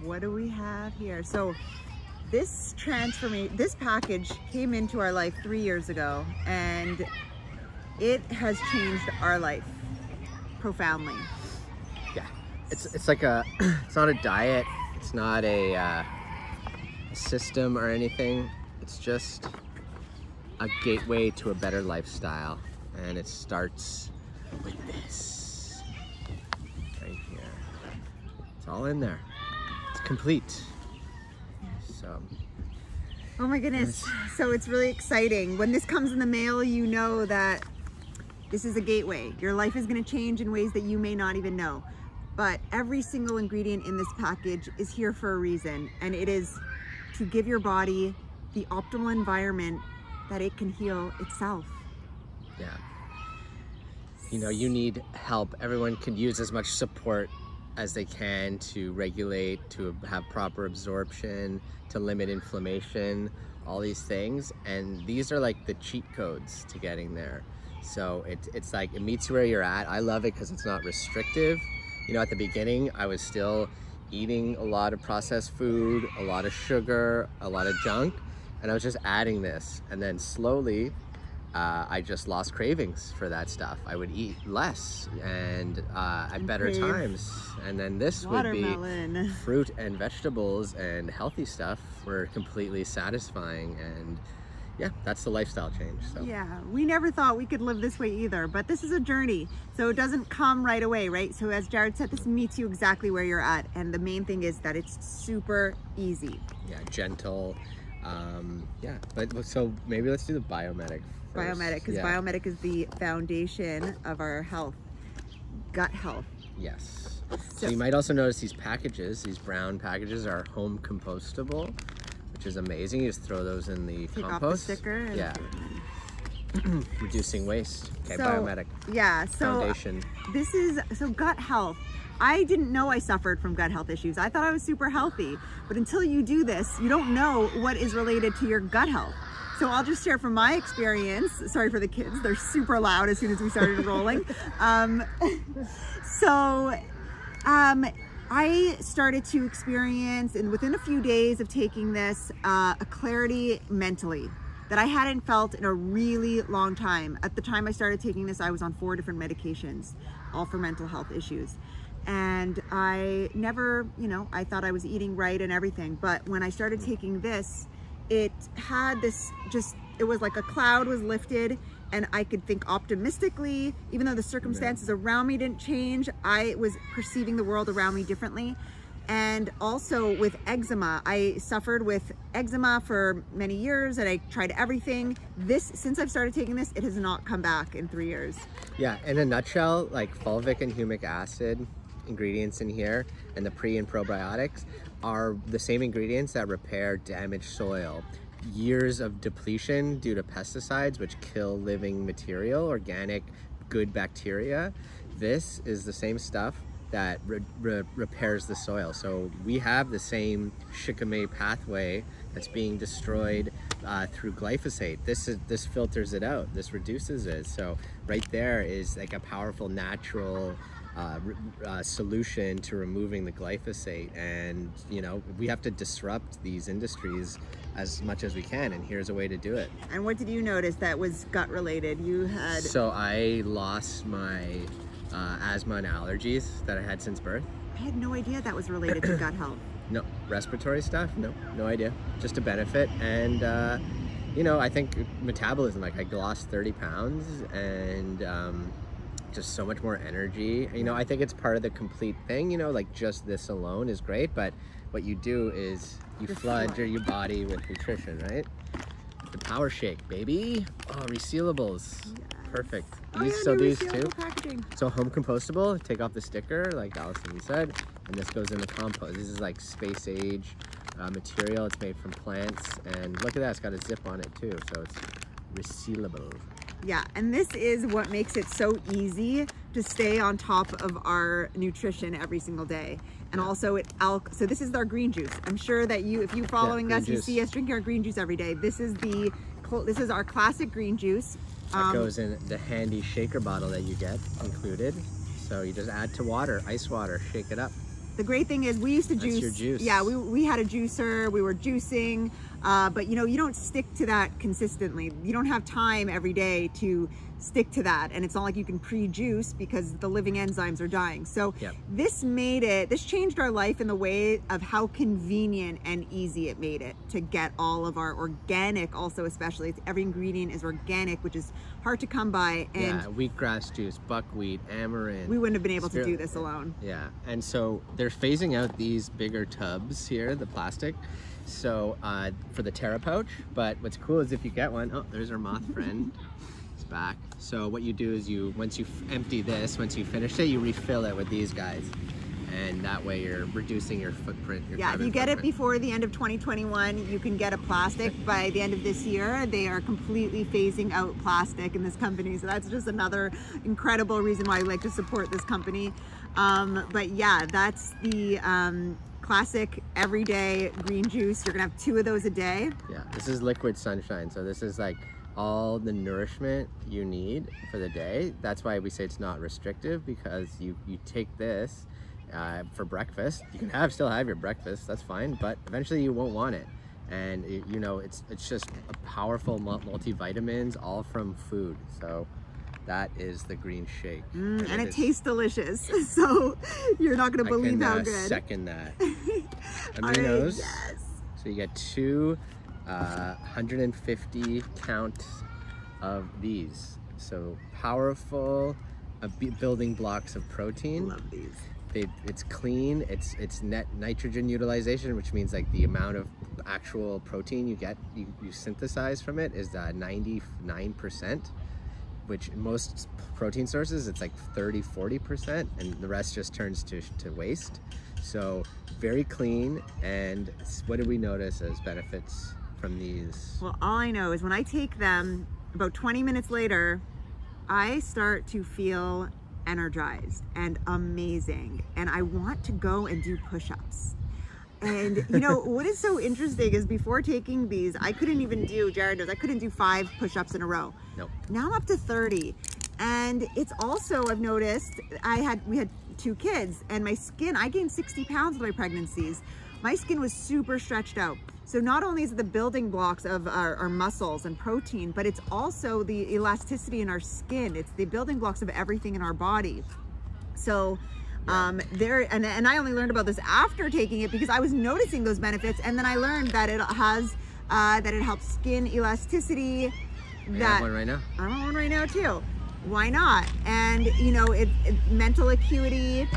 what do we have here? So this package came into our life 3 years ago, and it has changed our life profoundly. Yeah, it's like it's not a diet, it's not a system or anything. It's just a gateway to a better lifestyle, and it starts with this right here. It's all in there. It's complete. So, oh my goodness. So it's really exciting. When this comes in the mail, you know that this is a gateway. Your life is going to change in ways that you may not even know. But every single ingredient in this package is here for a reason, and it is to give your body the optimal environment that it can heal itself. Yeah. You know, you need help. Everyone could use as much support as they can to regulate, to have proper absorption, to limit inflammation, all these things. And these are like the cheat codes to getting there. So it's like, it meets where you're at. I love it because it's not restrictive. You know, at the beginning, I was still eating a lot of processed food, a lot of sugar, a lot of junk, and I was just adding this. And then slowly, I just lost cravings for that stuff. I would eat less and at better times. And then this would be fruit and vegetables, and healthy stuff were completely satisfying. And yeah, that's the lifestyle change. So yeah, we never thought we could live this way either, but this is a journey, so it doesn't come right away, right? So as Jared said, this meets you exactly where you're at, and the main thing is that it's super easy. Yeah, gentle. Yeah, but so maybe let's do the Biomedic first. Biomedic, because Biomedic is the foundation of our health, gut health. Yes. So you might also notice these packages, these brown packages, are home compostable, which is amazing. You just throw those in the Take compost. Off the sticker. Yeah. Reducing waste. Okay, so, Biomedic. Yeah, so foundation. This is, so gut health. I didn't know I suffered from gut health issues. I thought I was super healthy, but until you do this, you don't know what is related to your gut health. So I'll just share from my experience. Sorry for the kids, they're super loud as soon as we started rolling. I started to experience, and within a few days of taking this, a clarity mentally that I hadn't felt in a really long time. At the time I started taking this, I was on 4 different medications, all for mental health issues. And I never, you know, I thought I was eating right and everything. But when I started taking this, it had this it was like a cloud was lifted, and I could think optimistically. Even though the circumstances around me didn't change, I was perceiving the world around me differently. And also with eczema, I suffered with eczema for many years, and I tried everything. Since I've started taking this, it has not come back in 3 years. Yeah, in a nutshell, like fulvic and humic acid ingredients in here, and the pre and probiotics are the same ingredients that repair damaged soil. Years of depletion due to pesticides, which kill living material, organic, good bacteria. This is the same stuff that repairs the soil. So we have the same shikimate pathway that's being destroyed through glyphosate. This filters it out. This reduces it. So right there is like a powerful natural solution to removing the glyphosate. And you know, we have to disrupt these industries as much as we can, and here's a way to do it. And what did you notice that was gut related? You had... So I lost my asthma and allergies that I had since birth. I had no idea that was related to gut health. No, respiratory stuff, no idea, just a benefit. And you know, I think metabolism, like I lost 30 pounds and just so much more energy. You know, I think it's part of the complete thing, you know, like just this alone is great, but what you do is you flood your body with nutrition, right? The power shake, baby. Oh, resealables. Yes. Perfect. So these too. Packaging. So home compostable, take off the sticker, like Allison said, and this goes in the compost. This is like space age material. It's made from plants, and look at that, it's got a zip on it too, so it's resealable. Yeah, and this is what makes it so easy to stay on top of our nutrition every single day. And also so this is our green juice. I'm sure that if you're following us, you see us drinking our green juice every day. This is our classic green juice. That goes in the handy shaker bottle that you get included. So you just add to water, ice water, shake it up. The great thing is we used to That's juice. your juice. Yeah, we had a juicer, we were juicing, but you know, you don't stick to that consistently. You don't have time every day to stick to that, and it's not like you can pre-juice because the living enzymes are dying. So this changed our life in the way of how convenient and easy it made it to get all of our organic, also especially every ingredient is organic, which is hard to come by. And wheatgrass juice, buckwheat, amaranth. We wouldn't have been able to do this alone. Yeah, and so they're phasing out these bigger tubs here, the plastic, so for the Terra pouch. But what's cool is if you get one, oh, there's our moth friend. It's back. So what you do is once you empty this, once you finish it, you refill it with these guys. And that way you're reducing your footprint. If you get it before the end of 2021, you can get a plastic. By the end of this year, they are completely phasing out plastic in this company. So that's just another incredible reason why I like to support this company. But yeah, that's the classic everyday green juice. You're gonna have 2 of those a day. Yeah, this is liquid sunshine. So this is like all the nourishment you need for the day. That's why we say it's not restrictive, because you take this for breakfast. You can still have your breakfast, that's fine, but eventually you won't want it. And you know, it's just a powerful multivitamins, all from food. So that is the green shake. And it tastes delicious. So you're not gonna believe how good. I second that. Aminos. Yes. So you get 2 150 count of these. So powerful building blocks of protein. Love these. It's clean, it's net nitrogen utilization, which means like the amount of actual protein you synthesize from it is 99%, which in most protein sources it's like 30-40%, and the rest just turns to waste. So very clean. And what did we notice as benefits from these? Well, all I know is when I take them, about 20 minutes later, I start to feel energized and amazing, and I want to go and do push-ups. And you know what is so interesting is before taking these, I couldn't even do, Jared knows, I couldn't do 5 push-ups in a row. Nope. Now I'm up to 30. And it's also, I've noticed, we had 2 kids, and my skin, I gained 60 pounds with my pregnancies. My skin was super stretched out. So not only is it the building blocks of our muscles and protein, but it's also the elasticity in our skin. It's the building blocks of everything in our body. So and I only learned about this after taking it, because I was noticing those benefits, and then I learned that it has that it helps skin elasticity. I have one right now. I want one right now too. Why not? And you know, mental acuity.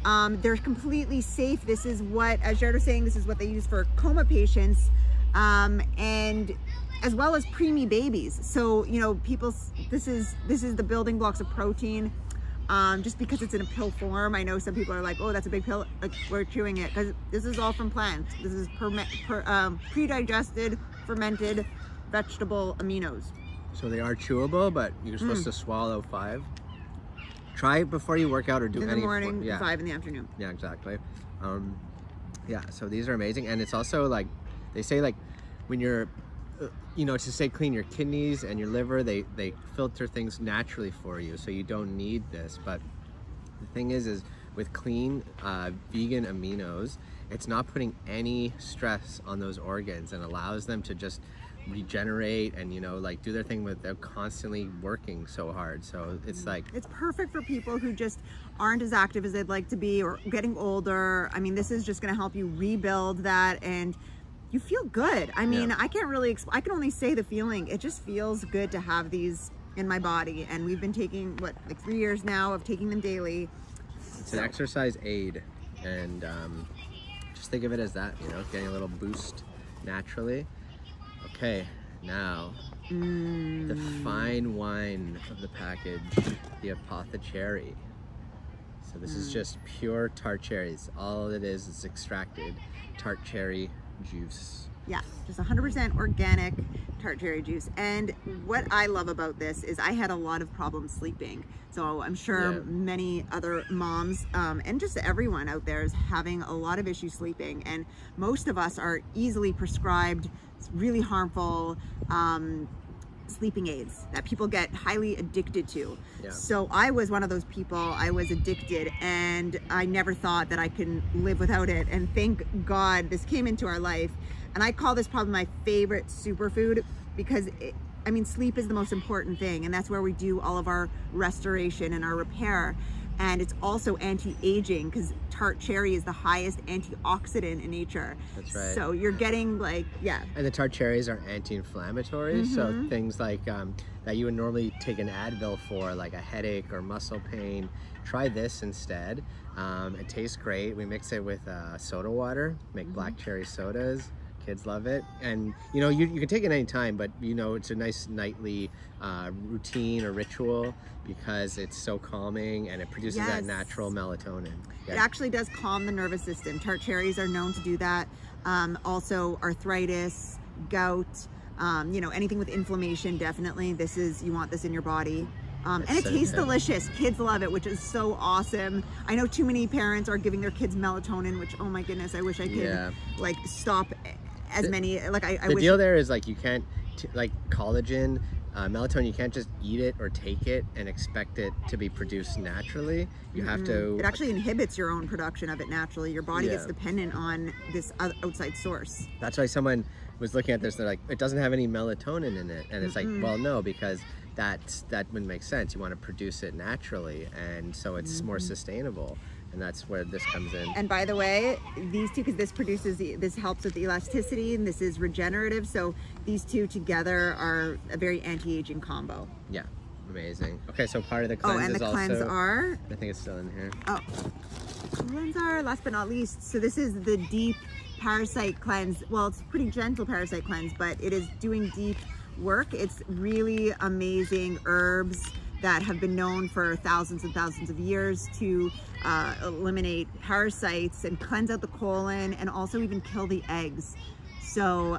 They're completely safe. This is what, as Jared was saying, this is what they use for coma patients, and as well as preemie babies. So, you know, this is the building blocks of protein. Just because it's in a pill form, I know some people are like, oh, that's a big pill, like, we're chewing it, because this is all from plants. This is pre-digested, fermented vegetable aminos. So they are chewable, but you're supposed to swallow 5. Try it before you work out or do in the morning, 5 in the afternoon. Yeah, exactly. Yeah, so these are amazing. And it's also like, they say like when you're, you know, to say clean your kidneys and your liver, they filter things naturally for you, so you don't need this. But the thing is with clean vegan aminos, it's not putting any stress on those organs and allows them to just regenerate and, you know, like do their thing without constantly working so hard. So it's like, it's perfect for people who just aren't as active as they'd like to be, or getting older. I mean, this is just going to help you rebuild that, and you feel good. I mean, I can't really I can only say the feeling. It just feels good to have these in my body, and we've been taking like 3 years now of taking them daily. It's an exercise aid, and just think of it as that, you know, getting a little boost naturally. Okay, now the fine wine of the package, the Apothe-Cherry. So this is just pure tart cherries. All it is extracted tart cherry juice. Yeah, just 100% organic tart cherry juice. And what I love about this is I had a lot of problems sleeping. So I'm sure many other moms and just everyone out there is having a lot of issues sleeping. And most of us are easily prescribed really harmful sleeping aids that people get highly addicted to. Yeah. So I was one of those people. I was addicted, and I never thought that I can live without it. And thank God this came into our life. And I call this probably my favorite superfood because I mean, sleep is the most important thing, and that's where we do all of our restoration and our repair. And it's also anti-aging because tart cherry is the highest antioxidant in nature. That's right. So you're getting like, yeah. And the tart cherries are anti-inflammatory, so things like that you would normally take an Advil for, like a headache or muscle pain, try this instead. It tastes great. We mix it with soda water, make black cherry sodas. Kids love it. And you know, you can take it anytime, but you know, it's a nice nightly routine or ritual because it's so calming and it produces that natural melatonin. It actually does calm the nervous system. Tart cherries are known to do that. Also arthritis, gout, you know, anything with inflammation, definitely. You want this in your body. And it tastes delicious. Kids love it, which is so awesome. I know too many parents are giving their kids melatonin, which, oh my goodness, I wish I could like stop as many, like I wish. The deal there is like you can't, like collagen, melatonin, you can't just eat it or take it and expect it to be produced naturally. You have to... It actually inhibits your own production of it naturally. Your body gets dependent on this outside source. That's why someone was looking at this, they're like, it doesn't have any melatonin in it. And it's like, well, no, because that wouldn't make sense. You want to produce it naturally, and so it's more sustainable. And that's where this comes in. And by the way, these two, because this helps with elasticity and this is regenerative. So these two together are a very anti-aging combo. Yeah, amazing. Okay, so part of the cleanse and is the also... CleanSR. I think it's still in here. Oh, CleanSR, last but not least. So this is the deep parasite cleanse. Well, it's a pretty gentle parasite cleanse, but it is doing deep work. It's really amazing herbs that have been known for thousands and thousands of years to eliminate parasites and cleanse out the colon and also even kill the eggs. So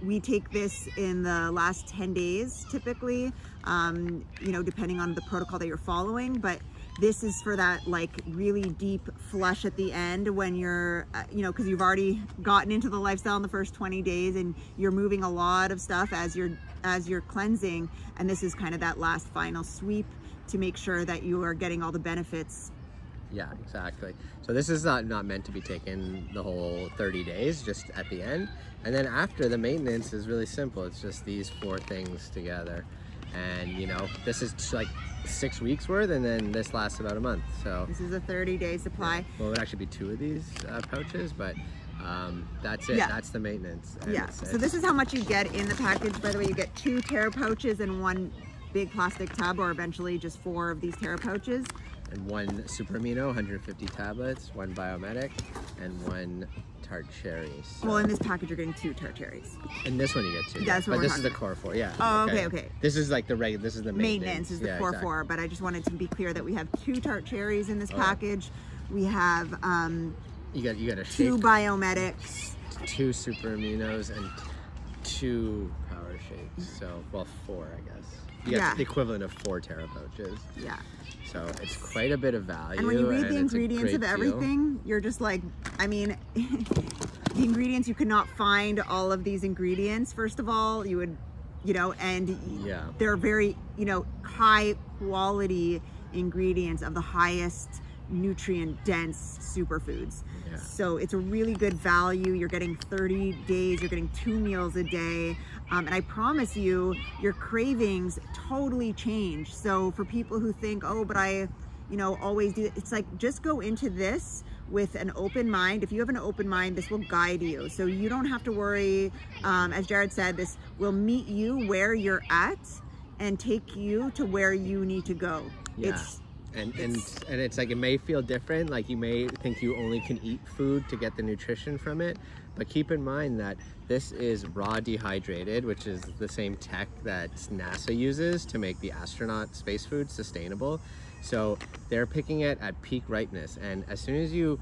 we take this in the last 10 days typically, you know, depending on the protocol that you're following, but this is for that like really deep flush at the end when you're, you know, because you've already gotten into the lifestyle in the first 20 days and you're moving a lot of stuff as you're cleansing. And this is kind of that last final sweep to make sure that you are getting all the benefits. Yeah, exactly. So this is not meant to be taken the whole 30 days, just at the end. And then after, the maintenance is really simple. It's just these 4 things together. And you know, this is like 6 weeks worth, and then this lasts about a month. So this is a 30-day supply. Well, it would actually be 2 of these pouches, but that's it. That's the maintenance. And so this is how much you get in the package. By the way, you get 2 Terra pouches and 1 big plastic tub, or eventually just 4 of these Terra pouches. And 1 Super Amino, 150 tablets, 1 Biome Medic, and 1 tart cherry. So. Well, in this package, you're getting 2 tart cherries. In this one, you get 2. That's what but we're this is the core 4. Yeah. Oh, okay. This is like the regular. This is the maintenance. Is the core 4. But I just wanted to be clear that we have 2 tart cherries in this package. We have you got a 2 Biome Medics, 2 Super Aminos, and 2 power shakes. So, well, 4, I guess. You got the equivalent of 4 Terra pouches. Yeah. So it's quite a bit of value. And when you read the ingredients of everything, you're just like, I mean, the ingredients, you could not find all of these ingredients. First of all, you would, you know, and they're very, you know, high quality ingredients of the highest nutrient dense superfoods. So it's a really good value. You're getting 30 days, you're getting 2 meals a day. And I promise you, your cravings totally change. So for people who think, oh, but I, you know, always do, it's like, just go into this with an open mind. If you have an open mind, this will guide you. So you don't have to worry. As Jared said, this will meet you where you're at and take you to where you need to go. Yeah. And it's like, it may feel different, like you may think you only can eat food to get the nutrition from it, but keep in mind that this is raw dehydrated, which is the same tech that NASA uses to make the astronaut space food sustainable. So they're picking it at peak ripeness, and as soon as you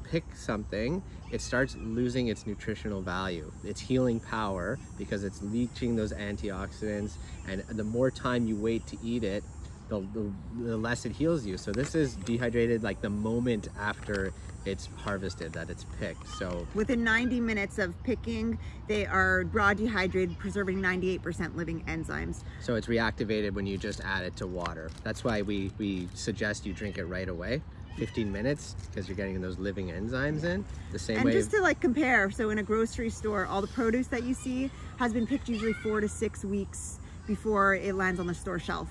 pick something, it starts losing its nutritional value, its healing power, because it's leaching those antioxidants, and the more time you wait to eat it, the less it heals you. So this is dehydrated like the moment after it's harvested, that it's picked. So within 90 minutes of picking, they are raw dehydrated, preserving 98% living enzymes. So it's reactivated when you just add it to water. That's why we suggest you drink it right away, 15 minutes, because you're getting those living enzymes in the same way. And just to like compare, so in a grocery store, all the produce that you see has been picked usually 4 to 6 weeks before it lands on the store shelf.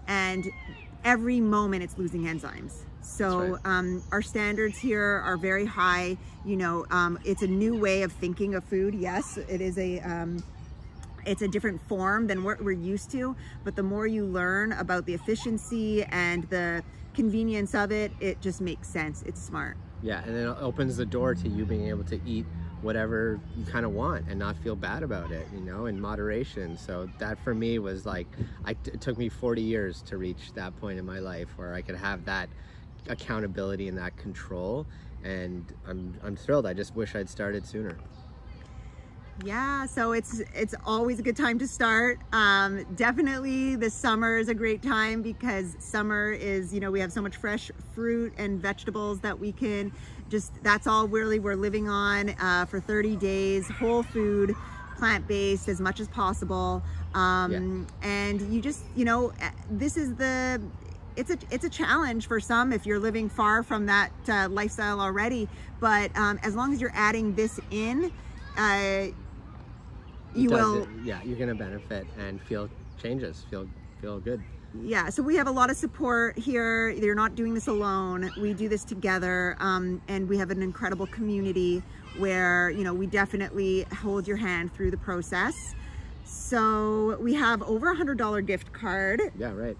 And every moment it's losing enzymes. So right. Our standards here are very high. You know, it's a new way of thinking of food. Yes, it is it's a different form than what we're used to, but the more you learn about the efficiency and the convenience of it, it just makes sense. It's smart. Yeah, and then it opens the door to you being able to eat whatever you kind of want and not feel bad about it, you know, in moderation. So that for me was like, it took me 40 years to reach that point in my life where I could have that accountability and that control, and I'm thrilled. I just wish I'd started sooner. Yeah, so it's always a good time to start. Definitely the summer is a great time because summer is, you know, we have so much fresh fruit and vegetables that we can just, that's all really we're living on for 30 days, whole food, plant-based as much as possible. And you just, you know, this is the, it's a challenge for some if you're living far from that lifestyle already, but as long as you're adding this in, you will. Yeah, you're gonna benefit and feel changes, feel good. Yeah, so we have a lot of support here. You're not doing this alone. We do this together, and we have an incredible community where, you know, we definitely hold your hand through the process. So we have over $100 gift card. Yeah, right.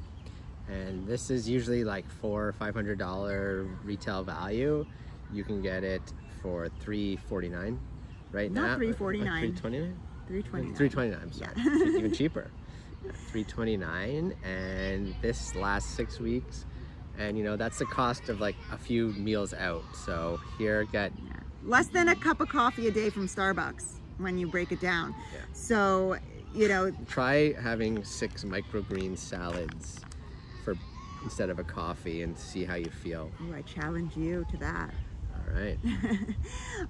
And this is usually like $400 or $500 retail value. You can get it for $349 right now. Not $349. $329. $329. $329. I'm sorry. Yeah. Even cheaper. $329, and this lasts 6 weeks, and you know that's the cost of like a few meals out. So here, get less than a cup of coffee a day from Starbucks when you break it down. Yeah. So, you know, try having 6 microgreen salads instead of a coffee and see how you feel. Ooh, I challenge you to that. All right.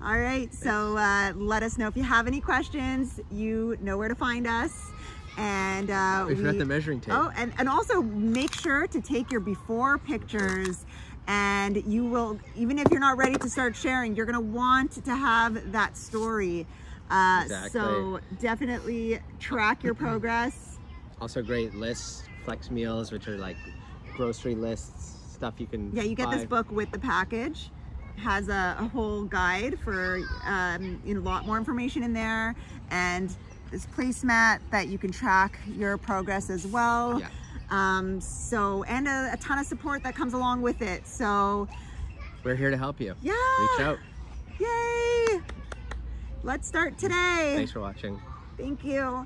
All right. Thanks. So let us know if you have any questions. You know where to find us. And we forgot the measuring tape. Oh, and also make sure to take your before pictures, and you will, even if you're not ready to start sharing, you're going to want to have that story. Exactly. So definitely track your progress. Also great lists, flex meals, which are like grocery lists, stuff you can you get buy. this book with the package. Has a whole guide for you know, a lot more information in there, and this placemat that you can track your progress as well. Yeah. So, and a ton of support that comes along with it. So we're here to help you. Yeah. Reach out. Yay. Let's start today. Thanks for watching. Thank you.